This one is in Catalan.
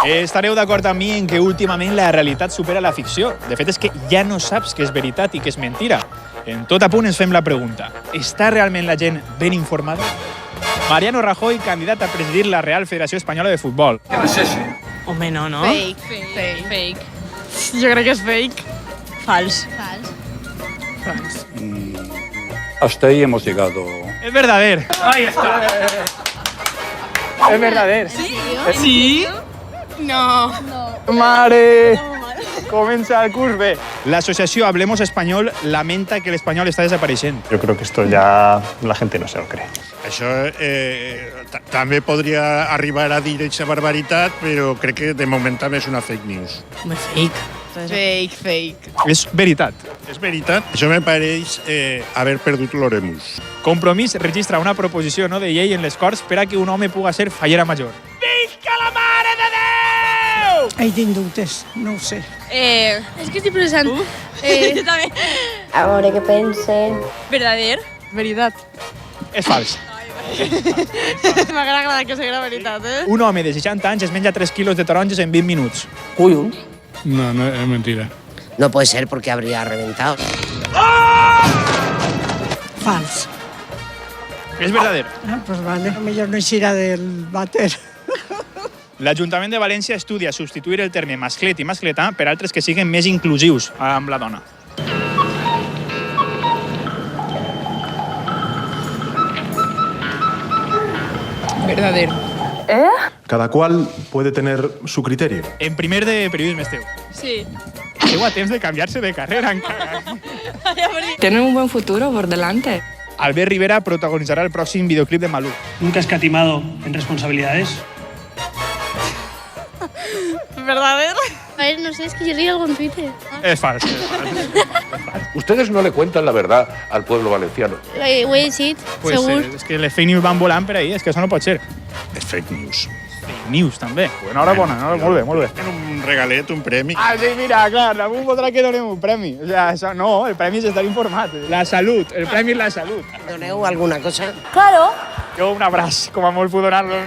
Estareu d'acord amb mi en que últimament la realitat supera la ficció. De fet, és que ja no saps què és veritat i què és mentira. En tot a punt ens fem la pregunta. Està realment la gent ben informada? Mariano Rajoy, candidat a presidir la Real Federació Espanyola de Futbol. ¿Qué es ese? Home, no? Fake. Jo crec que és fake. Fals. Fals. Hasta ahí hemos llegado. Es verdader. Ahí está. Es verdader. Sí? No. Mare! Comença el curs bé. L'associació Hablemos Espanyol lamenta que l'espanyol està desapareixent. Yo creo que esto ya la gente no se lo cree. Això també podria arribar a dir aquesta barbaritat, però crec que de moment també és una fake news. Home, fake. Fake. És veritat. És veritat? Això me pareix haver perdut l'oremus. Compromís registra una proposició no de llei en les Corts per a que un home puga ser fallera major. Visca la Mare de Déu! Tinc dubtes, no ho sé. És que estic pensant... Jo també. A veure què pense. Verdader. Veritat. És fals. M'agrada aclarar que sigui la veritat, Un home de 60 anys es menja 3 quilos de taronges en 20 minuts. Cuyos. No, es mentira. No puede ser porque habría reventado. Fals. És verdader. Pues vale, millor no eixirà del vàter. L'Ajuntament de València estudia substituir el terme masclet i mascletà per altres que siguin més inclusius amb la dona. Verdader. Cada cual puede tener su criterio. En primer de periodisme esteu. Sí. Esteu a temps de canviar-se de carrera encara. Tienen un buen futuro por delante. Albert Rivera protagonitzarà el pròxim videoclip de Malú. Nunca he escatimado en responsabilidades. ¿Verdader? A ver, no sé, es que yo leí algo en Twitter. És fals. Ustedes no le cuentan la verdad al pueblo valenciano. Ho he llegit, Pues, segur. és que les fake news van volant per ahí, és que això no pot ser. És fake news. Fake news, també. Enhorabona, molt bé. Un regalet, un premi. Ah, sí, mira, clar, algú voldrà que donem un premi. O sea, això, no, el premi és estar informat. La salut, el premi és la salut. ¿Doneu alguna cosa? Claro. Jo un abraç, com a molt puc donar-lo.